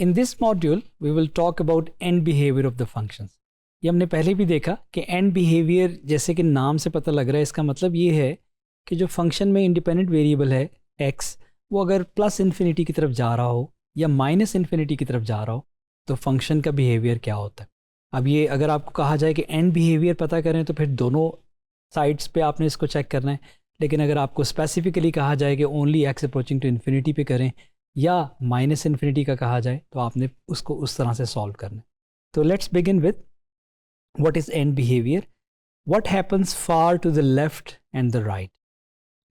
In this module, we will talk about end behavior of the functions. ये हमने पहले भी देखा कि end behavior जैसे कि नाम से पता लग रहा है, इसका मतलब ये है कि जो फंक्शन में इंडिपेंडेंट वेरिएबल है x, वो अगर प्लस इन्फिनिटी की तरफ जा रहा हो या माइनस इन्फिनिटी की तरफ जा रहा हो तो फंक्शन का बिहेवियर क्या होता है. अब ये अगर आपको कहा जाए कि एंड बिहेवियर पता करें तो फिर दोनों साइड्स पे आपने इसको चेक करना है, लेकिन अगर आपको स्पेसिफिकली कहा जाए कि only x approaching to infinity पे करें या माइनस इन्फिनिटी का कहा जाए तो आपने उसको उस तरह से सॉल्व करना है. तो let's begin with what is end behaviour. What happens far to the left and the right.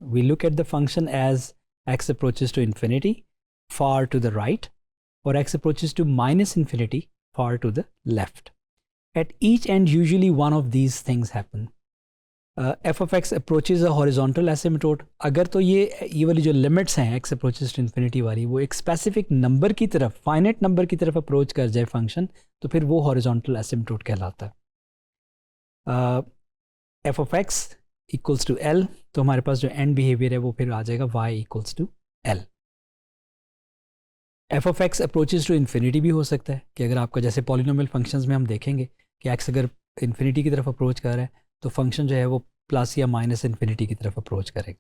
We look at the function as x approaches to infinity far to the right or x approaches to minus infinity far to the left. At each end usually one of these things happen. F of x approaches a horizontal asymptote. अगर तो ये वाली जो limits हैं x approaches to infinity वाली वो एक specific number की तरफ, फाइनाइट नंबर की तरफ अप्रोच कर जाए फंक्शन तो फिर वो हॉरिजॉन्टल एसिम्पटोट कहलाता है. f of x equals to L, तो हमारे पास जो एंड बिहेवियर है वो फिर आ जाएगा y equals to L. f of x approaches to infinity भी हो सकता है कि अगर आपका जैसे पॉलिनोमियल फंक्शंस में हम देखेंगे कि x अगर इन्फिनिटी की तरफ अप्रोच कर रहा है तो फंक्शन जो है वो प्लस या माइनस इन्फिनिटी की तरफ अप्रोच करेगा.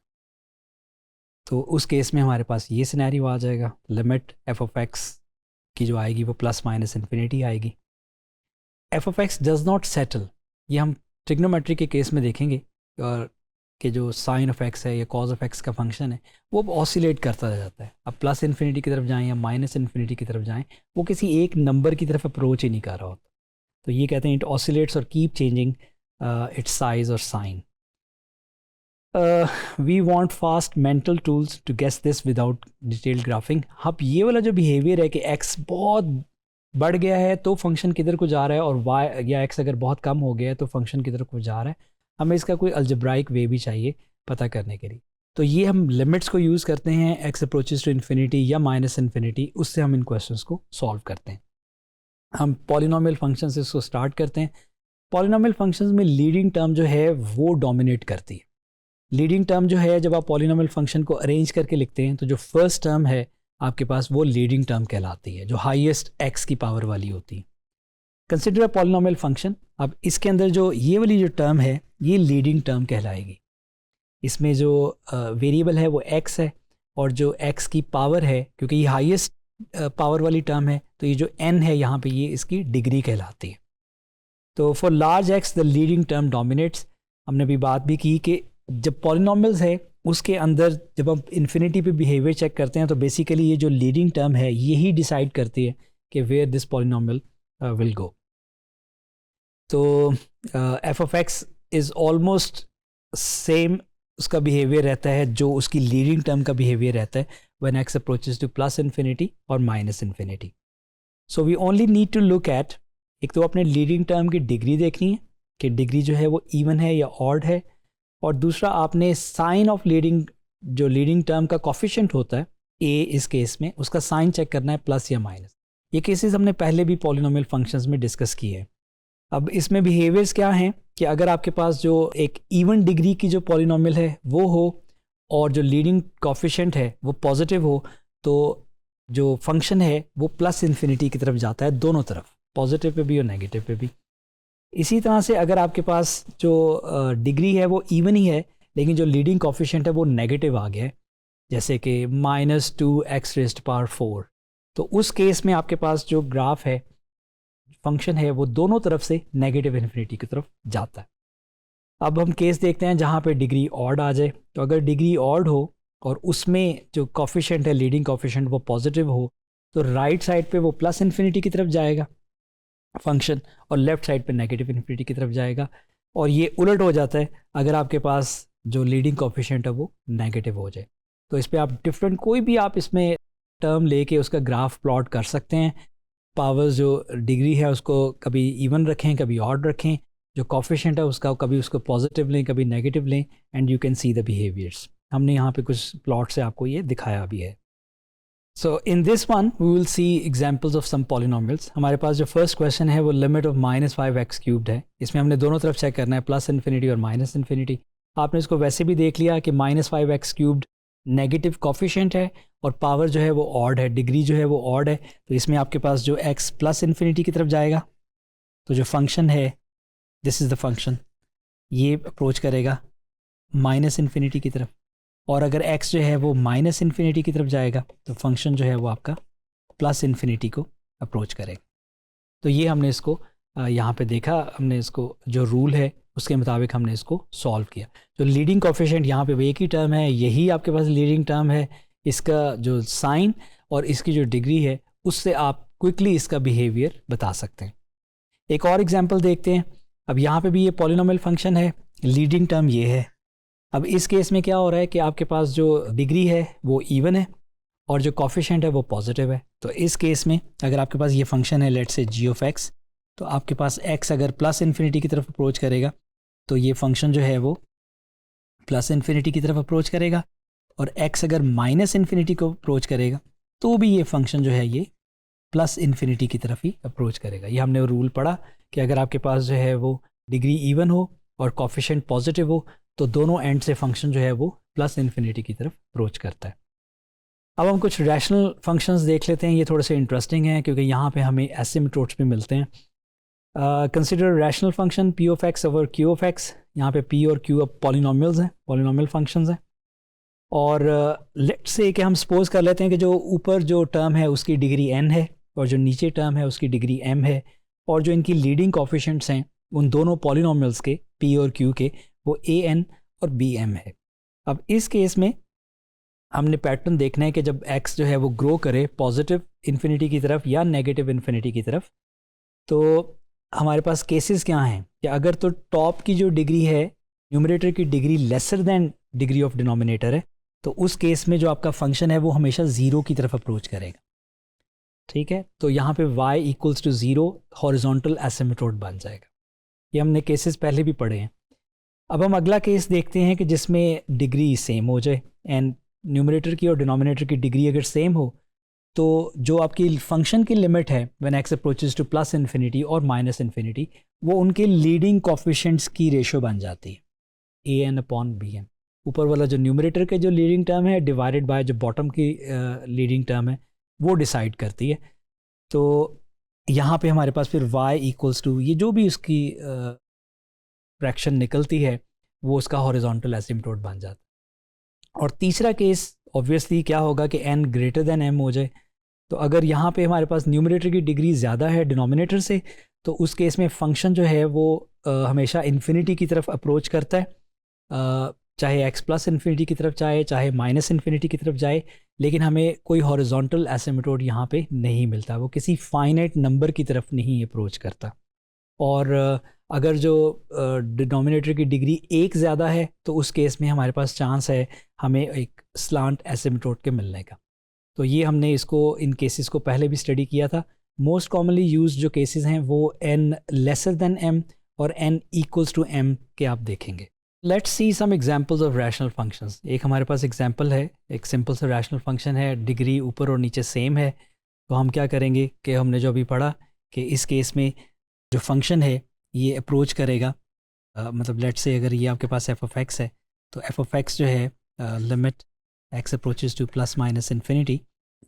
तो उस केस में हमारे पास ये सिनेरियो आ जाएगा, लिमिट f of x की जो आएगी वो प्लस माइनस इन्फिनिटी आएगी. f of x does not settle, ये हम ट्रिग्नोमेट्री के केस में देखेंगे और कि जो साइन ऑफ एक्स है या कॉज ऑफ एक्स का फंक्शन है वो ऑसिलेट करता रह जाता है. अब प्लस इन्फिनिटी की तरफ जाएं या माइनस इन्फिनिटी की तरफ जाएं वो किसी एक नंबर की तरफ अप्रोच ही नहीं कर रहा होता. तो ये कहते हैं इट ऑसिलेट्स और कीप चेंजिंग इट्स साइज और sign. We want fast mental tools to guess this without detailed graphing. अब ये वाला जो बिहेवियर है कि एक्स बहुत बढ़ गया है तो फंक्शन किधर को जा रहा है और वाई या एक्स अगर बहुत कम हो गया है तो फंक्शन किधर को जा रहा है, हमें इसका कोई अलजेब्राइक वे भी चाहिए पता करने के लिए. तो ये हम लिमिट्स को यूज़ करते हैं x अप्रोचेस टू इन्फिनिटी या माइनस इन्फिनिटी, उससे हम इन क्वेश्चंस को सॉल्व करते हैं. हम पॉलिनोमियल फंक्शन से इसको स्टार्ट करते हैं. पॉलिनोमियल फंक्शंस में लीडिंग टर्म जो है वो डोमिनेट करती है. लीडिंग टर्म जो है जब आप पॉलिनोमियल फंक्शन को अरेंज करके लिखते हैं तो जो फर्स्ट टर्म है आपके पास वो लीडिंग टर्म कहलाती है, जो हाईएस्ट x की पावर वाली होती है. Consider a polynomial function. अब इसके अंदर जो ये वाली जो टर्म है ये लीडिंग टर्म कहलाएगी. इसमें जो वेरिएबल है वो x है और जो x की पावर है, क्योंकि ये हाईएस्ट पावर वाली टर्म है तो ये जो n है यहाँ पे ये इसकी डिग्री कहलाती है. तो for large x the leading term dominates. हमने भी बात भी की कि जब पॉलिनोमियल्स है उसके अंदर जब हम इन्फिनिटी पे बिहेवियर चेक करते हैं तो बेसिकली ये जो लीडिंग टर्म है यही डिसाइड करती है कि where this polynomial will go. तो f of x is almost same उसका बिहेवियर रहता है जो उसकी लीडिंग टर्म का बिहेवियर रहता है when x approaches to plus infinity और minus infinity. So we only need to look at, एक तो अपने लीडिंग टर्म की डिग्री देखनी है कि डिग्री जो है वो इवन है या ऑड है, और दूसरा आपने साइन ऑफ लीडिंग, जो लीडिंग टर्म का कॉफिशिएंट होता है a इस केस में, उसका साइन चेक करना है प्लस या माइनस. ये केसेस हमने पहले भी पॉलिनोमियल फंक्शंस में डिस्कस किए हैं. अब इसमें बिहेवियर्स क्या हैं कि अगर आपके पास जो एक इवन डिग्री की जो पॉलिनोमियल है वो हो और जो लीडिंग कॉफिशिएंट है वो पॉजिटिव हो तो जो फंक्शन है वो प्लस इन्फिनिटी की तरफ जाता है, दोनों तरफ, पॉजिटिव पे भी और नेगेटिव पे भी. इसी तरह से अगर आपके पास जो डिग्री है वो इवन ही है लेकिन जो लीडिंग कॉफिशिएंट है वो नेगेटिव आ गया है, जैसे कि -2x⁴, तो उस केस में आपके पास जो ग्राफ है, फंक्शन है, वो दोनों तरफ से नेगेटिव इन्फिनिटी की तरफ जाता है. अब हम केस देखते हैं जहाँ पे डिग्री ऑड आ जाए. तो अगर डिग्री ऑड हो और उसमें जो कॉफिशिएंट है, लीडिंग कॉफिशिएंट, वो पॉजिटिव हो तो राइट साइड पे वो प्लस इन्फिनिटी की तरफ जाएगा फंक्शन और लेफ्ट साइड पे नेगेटिव इन्फिनिटी की तरफ जाएगा. और ये उलट हो जाता है अगर आपके पास जो लीडिंग कॉफिशिएंट है वो नेगेटिव हो जाए. तो इस पर आप डिफरेंट कोई भी आप इसमें टर्म लेके उसका ग्राफ प्लॉट कर सकते हैं. पावर्स जो डिग्री है उसको कभी इवन रखें, कभी ऑड रखें, जो कॉफिशिएंट है उसका कभी उसको पॉजिटिव लें, कभी नेगेटिव लें, and you can see the behaviours. हमने यहाँ पे कुछ प्लॉट से आपको ये दिखाया भी है. So in this one we will see examples of some polynomials. हमारे पास जो फर्स्ट क्वेश्चन है वो लिमिट ऑफ -5x³ है. इसमें हमने दोनों तरफ चेक करना है, प्लस इन्फिनिटी और माइनस इन्फिनिटी. आपने इसको वैसे भी देख लिया कि -5x³ नेगेटिव कॉफिशेंट है और पावर जो है वो ऑड है, डिग्री जो है वो ऑड है, तो इसमें आपके पास जो x प्लस इन्फिनिटी की तरफ जाएगा, तो जो फंक्शन है दिस इज़ द फंक्शन, ये अप्रोच करेगा माइनस इन्फिनिटी की तरफ, और अगर x जो है वो माइनस इन्फिनिटी की तरफ जाएगा तो फंक्शन जो है वो आपका प्लस इन्फिनिटी को अप्रोच करेगा। तो ये हमने इसको यहाँ पे देखा, हमने इसको जो रूल है उसके मुताबिक हमने इसको सॉल्व किया। जो लीडिंग कोफिशिएंट यहाँ पे एक ही टर्म है, यही आपके पास लीडिंग टर्म है, इसका जो साइन और इसकी जो डिग्री है उससे आप क्विकली इसका बिहेवियर बता सकते हैं। एक और एग्जांपल देखते हैं। अब यहाँ पे भी ये पॉलिनोमियल फंक्शन है, लीडिंग टर्म ये है। अब इस केस में क्या हो रहा है कि आपके पास जो डिग्री है वो इवन है और जो कॉफिशिएंट है वो पॉजिटिव है। तो इस केस में अगर आपके पास ये फंक्शन है let's say ji of x, तो आपके पास x अगर प्लस इन्फिनिटी की तरफ अप्रोच करेगा तो ये फंक्शन जो है वो प्लस इन्फिनिटी की तरफ अप्रोच करेगा, और x अगर माइनस इन्फिनिटी को अप्रोच करेगा तो भी ये फंक्शन जो है ये प्लस इन्फिनिटी की तरफ ही अप्रोच करेगा। ये हमने रूल पढ़ा कि अगर आपके पास जो है वो डिग्री इवन हो और कॉफिशिएंट पॉजिटिव हो तो दोनों एंड से फंक्शन जो है वो प्लस इन्फिनिटी की तरफ अप्रोच करता है। अब हम कुछ रैशनल फंक्शंस देख लेते हैं, ये थोड़े से इंटरेस्टिंग हैं क्योंकि यहाँ पे हमें एसिम्प्टोट्स भी मिलते हैं। Consider rational function p of x over q of x। यहाँ पे p और q अब पॉलिनोमियल्स हैं, पॉलिनोमियल फंक्शंस हैं, और लेट्स से कि हम सपोज कर लेते हैं कि जो ऊपर जो टर्म है उसकी डिग्री n है और जो नीचे टर्म है उसकी डिग्री m है, और जो इनकी लीडिंग कोफिशिएंट्स हैं उन दोनों पॉलिनोमियल्स के p और q के वो an और bm है। अब इस केस में हमने पैटर्न देखना है कि जब x जो है वो ग्रो करे पॉजिटिव इन्फिनिटी की तरफ या नेगेटिव इन्फिनिटी की तरफ, तो हमारे पास केसेस क्या हैं कि अगर तो टॉप की जो डिग्री है न्यूमरेटर की degree lesser than degree of denominator है, तो उस केस में जो आपका फंक्शन है वो हमेशा ज़ीरो की तरफ अप्रोच करेगा। ठीक है, तो यहाँ पे y equals to zero horizontal asymptote बन जाएगा। ये हमने केसेस पहले भी पढ़े हैं। अब हम अगला केस देखते हैं कि जिसमें डिग्री सेम हो जाए एंड न्यूमरेटर की और डिनोमिनेटर की डिग्री अगर सेम हो तो जो आपकी फंक्शन की लिमिट है when x approaches to plus infinity और माइनस इन्फिनिटी, वो उनके लीडिंग कोफिशिएंट्स की रेशो बन जाती है an अपॉन bm। ऊपर वाला जो न्यूमरेटर के जो लीडिंग टर्म है डिवाइडेड बाय जो बॉटम की लीडिंग टर्म है वो डिसाइड करती है। तो यहाँ पे हमारे पास फिर y इक्वल्स टू ये जो भी उसकी फ्रैक्शन निकलती है वो उसका हॉरिजॉन्टल एसिम्प्टोट बन जाता है। और तीसरा केस ऑब्वियसली क्या होगा कि n ग्रेटर देन m हो जाए। तो अगर यहाँ पे हमारे पास न्यूमरेटर की डिग्री ज़्यादा है डिनोमिनेटर से, तो उस केस में फंक्शन जो है वो हमेशा इन्फिनिटी की तरफ अप्रोच करता है, चाहे x प्लस इन्फिनिटी की तरफ जाए चाहे माइनस इन्फिनिटी की तरफ जाए, लेकिन हमें कोई हॉरिजॉन्टल एसिम्प्टोट यहाँ पे नहीं मिलता, वो किसी फाइनाइट नंबर की तरफ नहीं अप्रोच करता। और अगर जो डिनोमिनेटर की डिग्री एक ज़्यादा है तो उस केस में हमारे पास चांस है हमें एक स्लांट एसिम्प्टोट के मिलने का। तो ये हमने इसको इन केसेस को पहले भी स्टडी किया था। मोस्ट कॉमनली यूज्ड जो केसेस हैं वो n लेसर देन m और n इक्वल्स टू m के आप देखेंगे। Let's see some examples of rational functions. एक हमारे पास एग्जांपल है, एक सिंपल सा रैशनल फंक्शन है, डिग्री ऊपर और नीचे सेम है। तो हम क्या करेंगे कि हमने जो अभी पढ़ा कि इस केस में जो फंक्शन है ये अप्रोच करेगा, मतलब लेट्स से अगर ये आपके पास f ऑफ x है तो f ऑफ x जो है limit x approaches to plus minus infinity,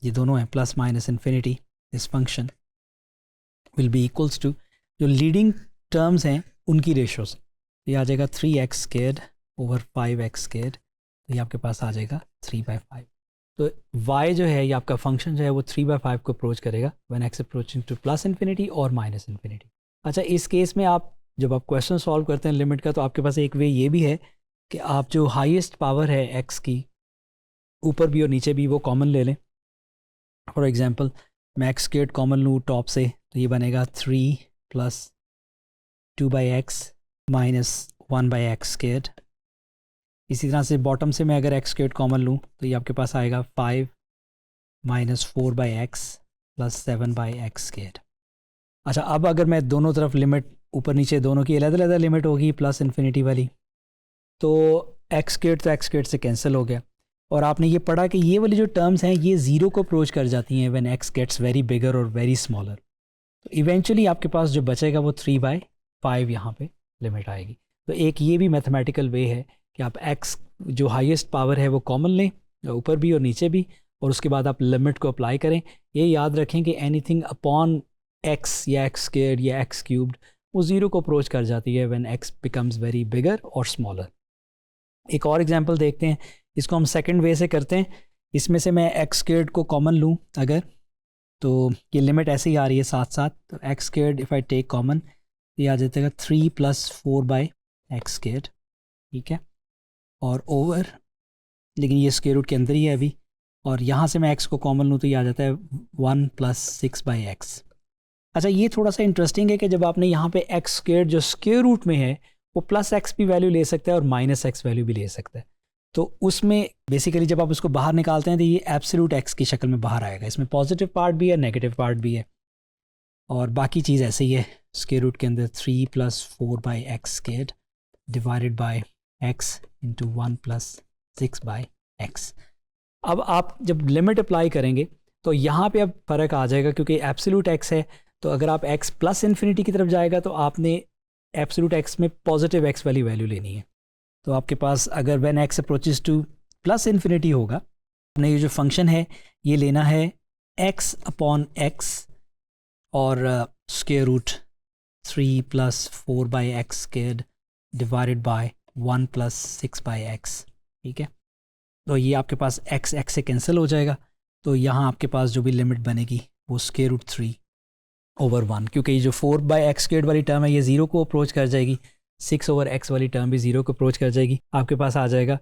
ये दोनों हैं plus minus infinity, this function will be equals to जो लीडिंग टर्म्स हैं उनकी रेशो से। ये आ जाएगा 3x squared over 5x squared, तो ये आपके पास आ जाएगा 3/5। तो y जो है ये आपका फंक्शन जो है वो 3/5 को अप्रोच करेगा when x approaching to plus infinity और माइनस इन्फिनिटी। अच्छा, इस केस में आप जब आप क्वेश्चन सॉल्व करते हैं लिमिट का, तो आपके पास एक वे ये भी है कि आप जो हाईएस्ट पावर है x की ऊपर भी और नीचे भी वो कॉमन ले लें। फॉर एग्जांपल मैं x स्क्वायर्ड कॉमन लूँ टॉप से, तो ये बनेगा 3 plus 2/x minus 1/x squared. इसी तरह से बॉटम से मैं अगर x स्क्वायर्ड कॉमन लूँ तो ये आपके पास आएगा 5 minus 4/x plus 7/x squared. अच्छा, अब अगर मैं दोनों तरफ लिमिट ऊपर नीचे दोनों की अलग अलग लिमिट होगी प्लस इन्फिनिटी वाली, तो एक्स स्क्वायर्ड तो एक्स स्क्वायर्ड से कैंसिल हो गया। और आपने ये पढ़ा कि ये वाली जो टर्म्स हैं ये ज़ीरो को अप्रोच कर जाती हैं when X gets very bigger और वेरी स्मॉलर। तो इवेंचुअली आपके पास जो बचेगा वो 3/5 यहाँ पे लिमिट आएगी। तो एक ये भी मैथमेटिकल वे है कि आप एक्स जो हाईएस्ट पावर है वो कॉमन लें ऊपर भी और नीचे भी, और उसके बाद आप लिमिट को अप्लाई करें। ये याद रखें कि एनीथिंग अपॉन एक्स या एक्स स्क्वायर्ड या एक्स क्यूब्ड वो ज़ीरो को अप्रोच कर जाती है when x becomes very bigger और स्मॉलर। एक और एग्जांपल देखते हैं, इसको हम सेकंड वे से करते हैं। इसमें से मैं एक्स स्क्वायर्ड को कॉमन लूँ अगर, तो ये लिमिट ऐसे ही आ रही है साथ साथ, तो X squared if I take common ये आ जाएगा 3 + 4/x स्क्वायर्ड, ठीक है, और ओवर, लेकिन ये स्क्वायर रूट के अंदर ही है अभी, और यहाँ से मैं x को कॉमन लूँ तो ये आ जाता है 1 + 6/x। अच्छा, ये थोड़ा सा इंटरेस्टिंग है कि जब आपने यहाँ पे एक्स स्क्वायर जो स्क्वायर रूट में है वो +x भी वैल्यू ले सकता है और -x वैल्यू भी ले सकता है। तो उसमें बेसिकली जब आप उसको बाहर निकालते हैं तो ये एब्सोल्यूट x की शक्ल में बाहर आएगा। इसमें पॉजिटिव पार्ट भी है, नेगेटिव पार्ट भी है, और बाकी चीज़ ऐसे ही है। स्क्वायर रूट के अंदर 3 + 4/x squared divided bye x into 1 + 6/x। अब आप जब लिमिट अप्लाई करेंगे तो यहाँ पे अब फ़र्क आ जाएगा, क्योंकि एब्सोल्यूट x है, तो अगर आप x + इन्फिनिटी की तरफ जाएगा तो आपने एब्सोल्यूट x में पॉजिटिव x वाली वैल्यू लेनी है। तो आपके पास अगर when x approaches to plus infinity होगा, आपने ये जो फंक्शन है ये लेना है x अपॉन x और square root 3 + 4/x squared divided by 1 + 6/x, ठीक है। तो ये आपके पास x x से कैंसिल हो जाएगा, तो यहाँ आपके पास जो भी लिमिट बनेगी वो स्क्वायर रूट 3/1, क्योंकि ये जो 4/x स्क्वायर्ड वाली टर्म है ये ज़ीरो को अप्रोच कर जाएगी, 6/x वाली टर्म भी ज़ीरो को अप्रोच कर जाएगी। आपके पास आ जाएगा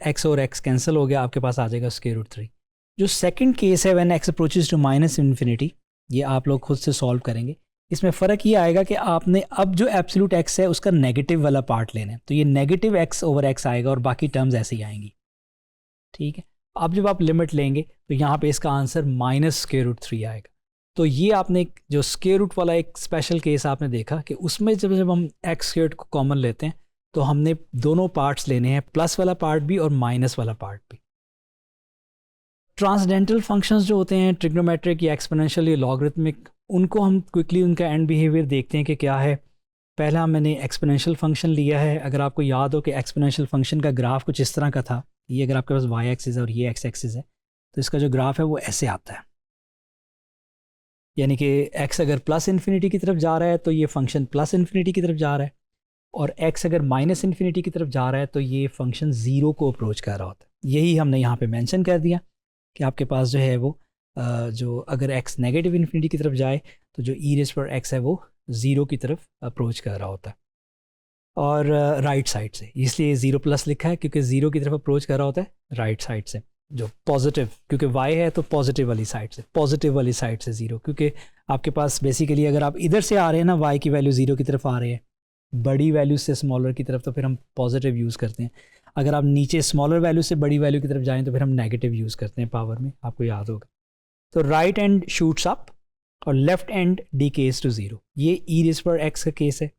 x और x कैंसिल हो गया, आपके पास आ जाएगा स्क्वायर रूट 3। जो सेकंड केस है when x approaches to -minus infinity, ये आप लोग खुद से सॉल्व करेंगे। इसमें फ़र्क ये आएगा कि आपने अब जो एब्सोल्यूट x है उसका नेगेटिव वाला पार्ट लेना है, तो ये नेगेटिव x/x आएगा और बाकी टर्म्स ऐसे ही आएंगी, ठीक है। अब जब आप लिमिट लेंगे तो यहाँ पे इसका आंसर -स्क्वायर रूट 3 आएगा। तो ये आपने जो स्क्वायर रूट वाला एक स्पेशल केस आपने देखा कि उसमें जब हम एक्स स्क्वायर्ड को कॉमन लेते हैं तो हमने दोनों पार्ट्स लेने हैं, प्लस वाला पार्ट भी और माइनस वाला पार्ट भी। ट्रांसडेंटल फंक्शंस जो होते हैं, ट्रिग्नोमेट्रिक या एक्सपोनेंशियल या लॉगरिथमिक, उनको हम क्विकली उनका एंड बिहेवियर देखते हैं कि क्या है। पहला मैंने एक्सपोनेंशियल फंक्शन लिया है। अगर आपको याद हो कि एक्सपोनेंशियल फंक्शन का ग्राफ कुछ इस तरह का था, ये अगर आपके पास y एक्सिस है और ये x एक्सिस है, तो इसका जो ग्राफ है वो ऐसे आता है, यानी कि x अगर प्लस इन्फिनिटी की तरफ जा रहा है तो ये फंक्शन प्लस इन्फिनिटी की तरफ जा रहा है, और x अगर माइनस इन्फिनिटी की तरफ जा रहा है तो ये फंक्शन ज़ीरो को अप्रोच कर रहा होता है। यही हमने यहाँ पे मेंशन कर दिया कि आपके पास जो है वो जो अगर x नेगेटिव इन्फिनिटी की तरफ जाए तो जो e⁻x है वो ज़ीरो की तरफ अप्रोच कर रहा होता है, और राइट साइड से, इसलिए 0+ लिखा है क्योंकि ज़ीरो की तरफ अप्रोच कर रहा होता है राइट साइड से, जो पॉजिटिव, क्योंकि y है तो पॉजिटिव वाली साइड से, पॉजिटिव वाली साइड से ज़ीरो, क्योंकि आपके पास बेसिकली अगर आप इधर से आ रहे हैं ना, y की वैल्यू ज़ीरो की तरफ आ रही है, बड़ी वैल्यू से स्मॉलर की तरफ, तो फिर हम पॉजिटिव यूज़ करते हैं। अगर आप नीचे स्मॉलर वैल्यू से बड़ी वैल्यू की तरफ जाएँ तो फिर हम नेगेटिव यूज़ करते हैं पावर में, आपको याद होगा। तो राइट एंड शूट्स अप और left end decays to zero, ये e⁻x का केस है।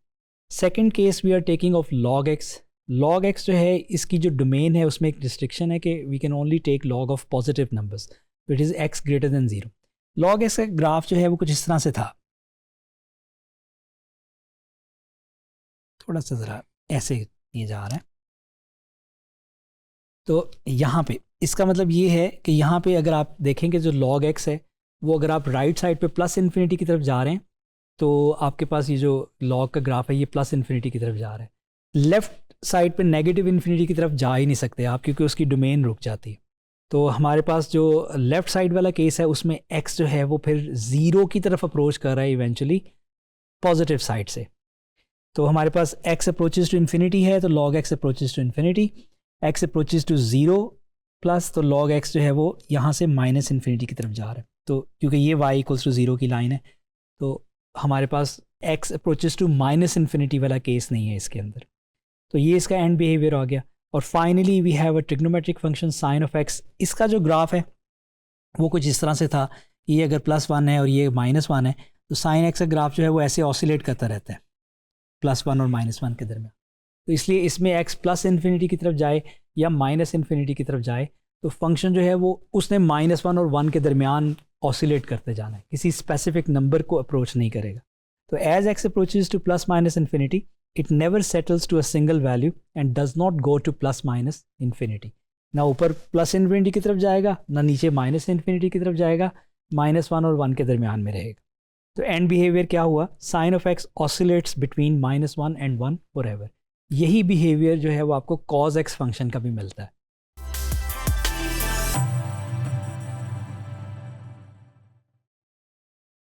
Second case we are taking of log x। log x जो है इसकी जो डोमेन है उसमें एक रिस्ट्रिक्शन है कि we can only take log of positive numbers, it is x greater than 0। log x का ग्राफ जो है वो कुछ इस तरह से था, थोड़ा सा ज़रा ऐसे ये जा रहा है। तो यहाँ पे इसका मतलब ये है कि यहाँ पे अगर आप देखेंगे जो log x है वो अगर आप राइट साइड पे प्लस इन्फिनिटी की तरफ जा रहे हैं तो आपके पास ये जो log का ग्राफ है ये प्लस इन्फिनिटी की तरफ जा रहा है। लेफ्ट साइड पे नेगेटिव इन्फिनिटी की तरफ जा ही नहीं सकते आप, क्योंकि उसकी डोमेन रुक जाती है। तो हमारे पास जो लेफ्ट साइड वाला केस है उसमें x जो है वो फिर ज़ीरो की तरफ अप्रोच कर रहा है इवेंचुअली पॉजिटिव साइड से। तो हमारे पास x अप्रोचेस टू इन्फिनिटी है तो log x approaches to infinity, x approaches to zero plus, तो log x जो है वो यहाँ से माइनस इन्फिनिटी की तरफ जा रहा है। तो क्योंकि ये y = 0 की लाइन है तो हमारे पास x approaches to minus infinity वाला केस नहीं है इसके अंदर। तो ये इसका एंड बिहेवियर आ गया। और finally we have a trigonometric function sin of x। इसका जो ग्राफ है वो कुछ इस तरह से था, ये अगर +1 है और ये -1 है तो sin x का ग्राफ जो है वो ऐसे ऑसिलेट करता रहता है +1 और -1 के दरमियान। तो इसलिए इसमें x प्लस इन्फिनिटी की तरफ जाए या माइनस इन्फिनिटी की तरफ जाए तो फंक्शन जो है वो उसने -1 और 1 के दरमियान ऑसिलेट करते जाना है, किसी स्पेसिफिक नंबर को अप्रोच नहीं करेगा। तो as x approaches to plus minus infinity, it never settles to a single value and does not go to plus minus infinity. ना ऊपर प्लस इन्फिनिटी की तरफ जाएगा ना नीचे माइनस इन्फिनिटी की तरफ जाएगा, -1 और 1 के दरमियान में रहेगा। तो एंड बिहेवियर क्या हुआ, sine of X oscillates between -1 and 1 forever. यही बिहेवियर जो है वो आपको कॉज एक्स फंक्शन का भी मिलता है।